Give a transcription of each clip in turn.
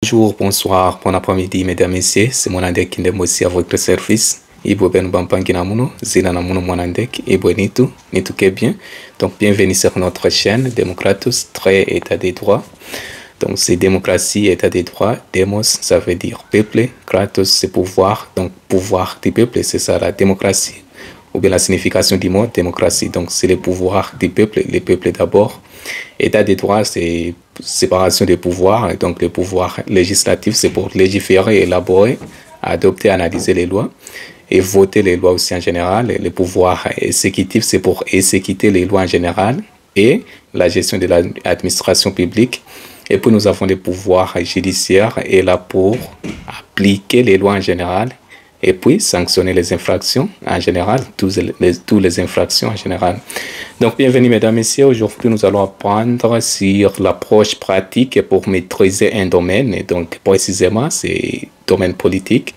Bonjour, bonsoir, bon après-midi, mesdames, messieurs. C'est Monandek Kindem aussi à votre service. Ibo ben bampangina muno, zina na muno Monandek, Ibo nitu que bien. Donc, bienvenue sur notre chaîne Démocratus, très état des droits. Donc, c'est démocratie, état des droits. Demos, ça veut dire peuple. Kratos, c'est pouvoir. Donc, pouvoir du peuple, c'est ça la démocratie. Ou bien la signification du mot démocratie. Donc, c'est le pouvoir du peuple, les peuples d'abord. État des droits, c'est séparation des pouvoirs. Et donc, le pouvoir législatif, c'est pour légiférer, élaborer, adopter, analyser les lois et voter les lois aussi en général. Et le pouvoir exécutif, c'est pour exécuter les lois en général et la gestion de l'administration publique. Et puis, nous avons le pouvoir judiciaire et là pour appliquer les lois en général et puis sanctionner les infractions en général, toutes les infractions en général. Donc, bienvenue mesdames, messieurs. Aujourd'hui, nous allons apprendre sur l'approche pratique pour maîtriser un domaine. Et donc, précisément, c'est domaine politique.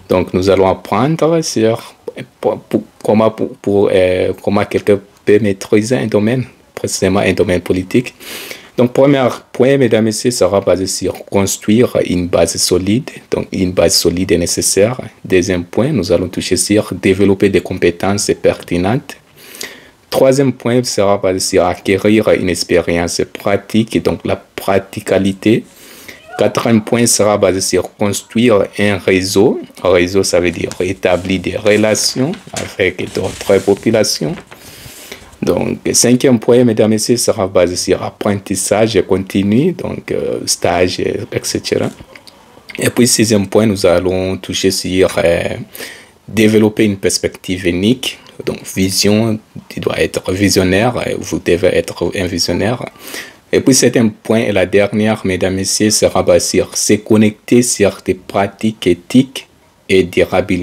Donc, nous allons apprendre sur comment quelqu'un peut maîtriser un domaine, précisément un domaine politique. Donc, premier point, mesdames et messieurs, sera basé sur construire une base solide. Donc, une base solide est nécessaire. Deuxième point, nous allons toucher sur développer des compétences pertinentes. Troisième point sera basé sur acquérir une expérience pratique et donc la praticalité. Quatrième point sera basé sur construire un réseau. Un réseau, ça veut dire établir des relations avec d'autres populations. Donc, cinquième point, mesdames et messieurs, sera basé sur apprentissage continu, donc stage, etc. Et puis, sixième point, nous allons toucher sur développer une perspective unique. Donc, vision, tu dois être visionnaire, vous devez être un visionnaire. Et puis, septième point, et la dernière, mesdames et messieurs, sera basé sur se connecter sur des pratiques éthiques et durables,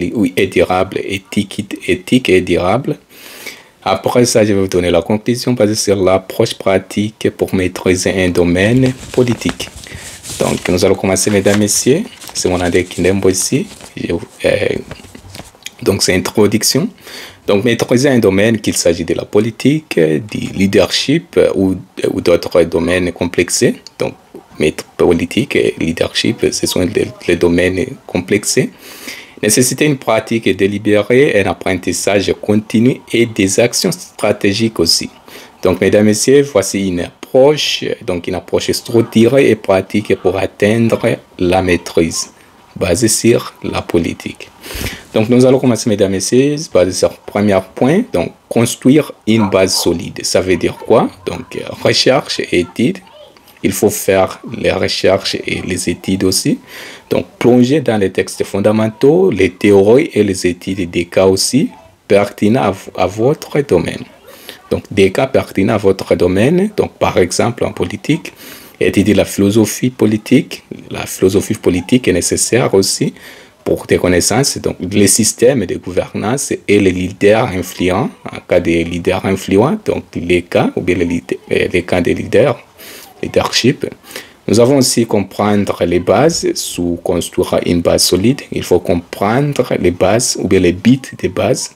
éthiques et durables. Après ça, je vais vous donner la conclusion basée sur l'approche pratique pour maîtriser un domaine politique. Donc, nous allons commencer, mesdames et messieurs. C'est mon Andek Kindembo ici. Donc, c'est introduction. Donc, maîtriser un domaine, qu'il s'agit de la politique, du leadership ou d'autres domaines complexés. Donc, politique et leadership, ce sont les domaines complexés. Nécessiter une pratique délibérée, un apprentissage continu et des actions stratégiques aussi. Donc, mesdames et messieurs, voici une approche structurée et pratique pour atteindre la maîtrise, basée sur la politique. Donc, nous allons commencer, mesdames et messieurs, basé sur le premier point. Donc, construire une base solide. Ça veut dire quoi? Donc, recherche et études. Il faut faire les recherches et les études aussi. Donc, plonger dans les textes fondamentaux, les théories et les études des cas aussi pertinents à votre domaine. Donc, des cas pertinents à votre domaine. Donc, par exemple, en politique, étudier la philosophie politique. La philosophie politique est nécessaire aussi pour tes connaissances. Donc, les systèmes de gouvernance et les leaders influents. En cas de leaders influents, donc les cas ou bien les cas des leaders. Leadership. Nous avons aussi comprendre les bases sous construire une base solide. Il faut comprendre les bases ou bien les bits des bases.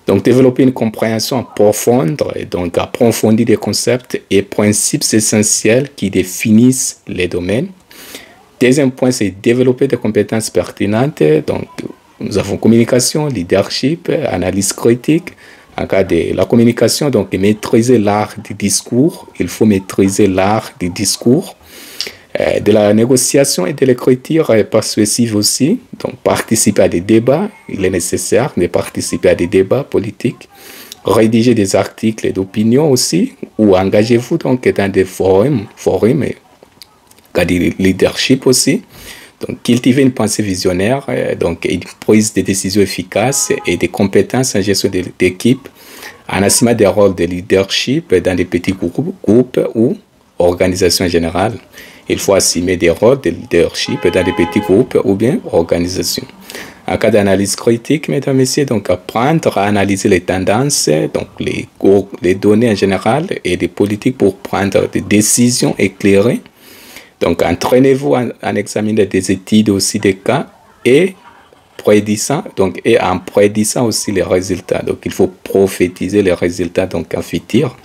Donc, développer une compréhension profonde et donc approfondir des concepts et principes essentiels qui définissent les domaines. Deuxième point, c'est développer des compétences pertinentes. Donc, nous avons communication, leadership, analyse critique. En cas de la communication, donc maîtriser l'art du discours, il faut maîtriser l'art du discours, de la négociation et de l'écriture persuasive aussi. Donc participer à des débats, il est nécessaire de participer à des débats politiques, rédiger des articles d'opinion aussi, ou engagez-vous donc dans des forums, cas de leadership aussi. Donc, cultiver une pensée visionnaire, donc une prise de décision efficace et des compétences en gestion d'équipe, en assumant des rôles de leadership dans des petits groupes ou organisations générales. Il faut assumer des rôles de leadership dans des petits groupes ou bien organisations. En cas d'analyse critique, mesdames et messieurs, donc apprendre à analyser les tendances, donc les données en général et des politiques pour prendre des décisions éclairées. Donc, entraînez-vous en examinant des études aussi des cas et en prédisant aussi les résultats. Donc, il faut prophétiser les résultats donc en futur.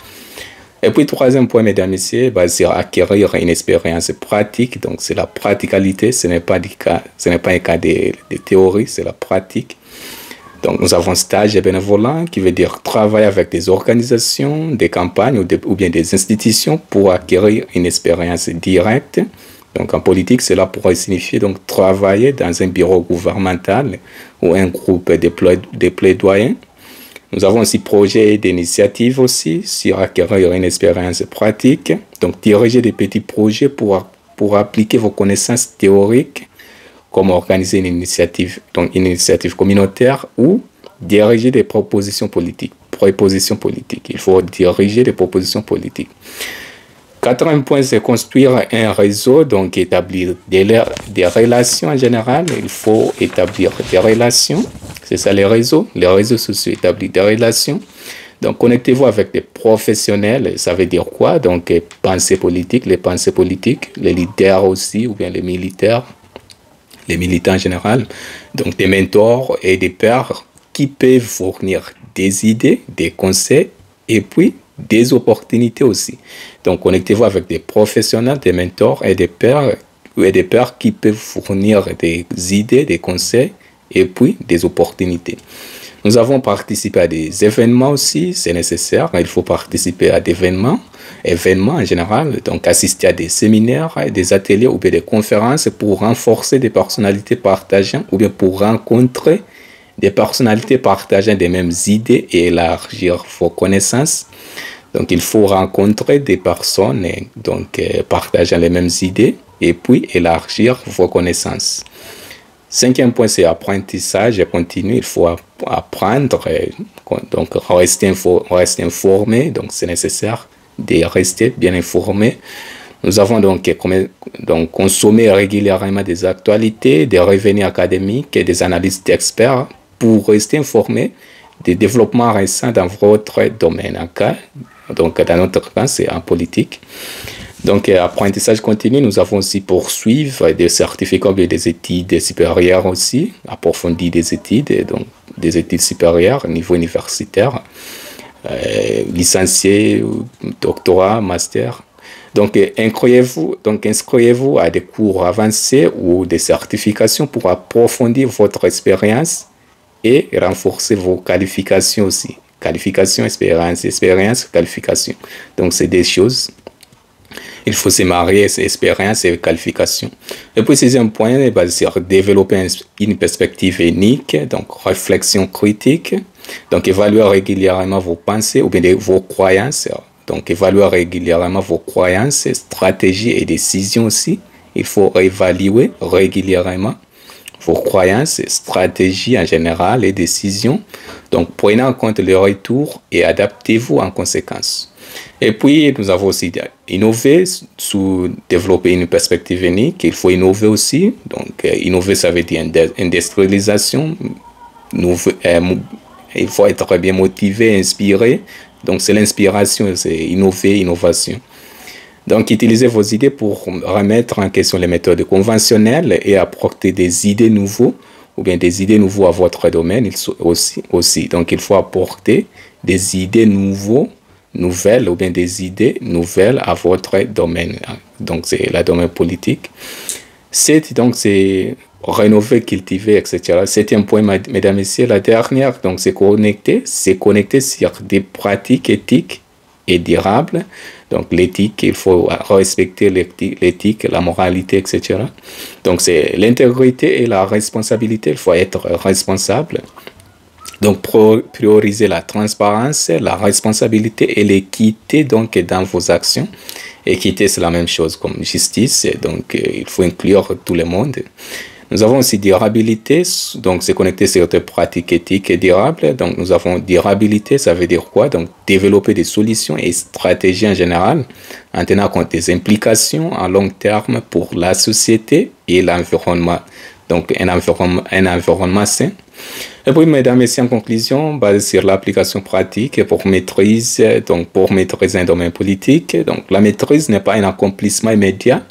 Et puis, troisième point, mesdames et messieurs, c'est acquérir une expérience pratique. Donc, c'est la praticalité. Ce n'est pas un cas de théorie, c'est la pratique. Donc, nous avons stage et bénévolat, qui veut dire travailler avec des organisations, des campagnes ou bien des institutions pour acquérir une expérience directe. Donc, en politique, cela pourrait signifier donc travailler dans un bureau gouvernemental ou un groupe de plaidoyers. Nous avons aussi projet d'initiative aussi sur acquérir une expérience pratique. Donc, diriger des petits projets pour appliquer vos connaissances théoriques, comme organiser une initiative communautaire ou diriger des propositions politiques. Il faut diriger des propositions politiques. Quatrième point, c'est construire un réseau, donc établir des relations en général. Il faut établir des relations. C'est ça les réseaux sociaux, établir des relations. Donc, connectez-vous avec des professionnels. Ça veut dire quoi? Donc, les pensées politiques, les leaders aussi, ou bien les militaires, les militants en général. Donc, des mentors et des pairs qui peuvent fournir des idées, des conseils et puis des opportunités aussi. Donc, connectez-vous avec des professionnels, des mentors et des pairs qui peuvent fournir des idées, des conseils et puis des opportunités. Nous avons participé à des événements aussi, c'est nécessaire. Il faut participer à des événements en général, donc assister à des séminaires, des ateliers ou bien des conférences pour renforcer des personnalités partageant ou bien pour rencontrer des personnalités partageant des mêmes idées et élargir vos connaissances. Donc, il faut rencontrer des personnes partageant les mêmes idées et puis élargir vos connaissances. Cinquième point, c'est apprentissage continu. Il faut apprendre, donc rester informé. Donc, c'est nécessaire de rester bien informé. Nous avons donc consommé régulièrement des actualités, des revenus académiques et des analyses d'experts pour rester informé des développements récents dans votre domaine. Donc, dans notre cas, c'est en politique. Donc, apprentissage continu, nous avons aussi poursuivre des certificats et des études supérieures aussi, approfondir des études, donc des études supérieures au niveau universitaire, licencié, doctorat, master. Donc, inscrivez-vous à des cours avancés ou des certifications pour approfondir votre expérience et renforcer vos qualifications aussi. Qualification, expérience, qualification. Donc, c'est des choses. Il faut se marier, expérience et qualification. Et puis, sixième point, c'est développer une perspective unique, donc réflexion critique. Donc, évaluer régulièrement vos pensées ou bien vos croyances. Donc, évaluer régulièrement vos croyances, stratégies et décisions aussi. Il faut évaluer régulièrement vos croyances, stratégies en général et décisions. Donc, prenez en compte les retours et adaptez-vous en conséquence. Et puis, nous avons aussi innové, développer une perspective unique. Il faut innover aussi. Donc, innover, ça veut dire industrialisation. Il faut être bien motivé, inspiré. Donc, c'est l'inspiration, c'est innover, innovation. Donc, utilisez vos idées pour remettre en question les méthodes conventionnelles et apporter des idées nouvelles ou bien des idées nouvelles à votre domaine aussi. Donc, il faut apporter des idées nouvelles ou bien des idées nouvelles à votre domaine. Donc, c'est le domaine politique. Donc, c'est rénover, cultiver, etc. Septième point, mesdames et messieurs, la dernière, donc, c'est connecter sur des pratiques éthiques et durables. Donc, l'éthique, il faut respecter l'éthique, la moralité, etc. Donc, c'est l'intégrité et la responsabilité. Il faut être responsable. Donc, prioriser la transparence, la responsabilité et l'équité donc, dans vos actions. Équité, c'est la même chose comme justice. Donc, il faut inclure tout le monde. Nous avons aussi durabilité, donc c'est connecté sur des pratiques éthiques et durables. Donc nous avons durabilité, ça veut dire quoi? Donc développer des solutions et stratégies en général en tenant compte des implications à long terme pour la société et l'environnement. Donc un environnement sain. Et puis mesdames et messieurs, en conclusion, basé sur l'application pratique pour maîtriser un domaine politique. Donc la maîtrise n'est pas un accomplissement immédiat,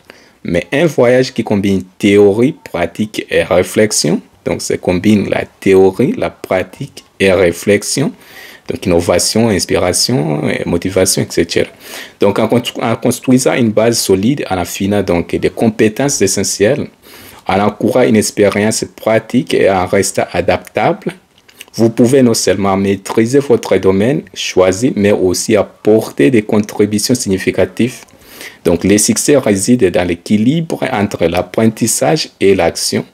mais un voyage qui combine théorie, pratique et réflexion. Donc, ça combine la théorie, la pratique et réflexion. Donc, innovation, inspiration, motivation, etc. Donc, en construisant une base solide, en affinant donc des compétences essentielles, en encourageant une expérience pratique et en restant adaptable, vous pouvez non seulement maîtriser votre domaine choisi, mais aussi apporter des contributions significatives. Donc, le succès réside dans l'équilibre entre l'apprentissage et l'action,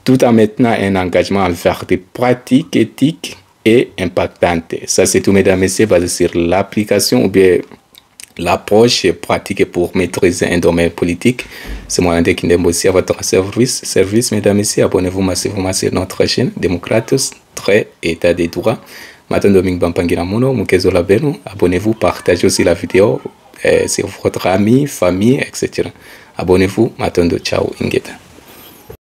tout en maintenant un engagement envers des pratiques éthiques et impactantes. Ça, c'est tout, mesdames et messieurs, basé sur l'application ou bien l'approche pratique pour maîtriser un domaine politique. C'est moi, André Kindembo, à votre service, mesdames et messieurs. Abonnez-vous massivement sur notre chaîne, Démocratos, très état des droits. Maintenant, Dominique Bampangina Mono, Mukezo Labeno. Abonnez-vous, partagez aussi la vidéo sur votre ami, famille, etc. Abonnez-vous. Maintenant, ciao, Ingeta.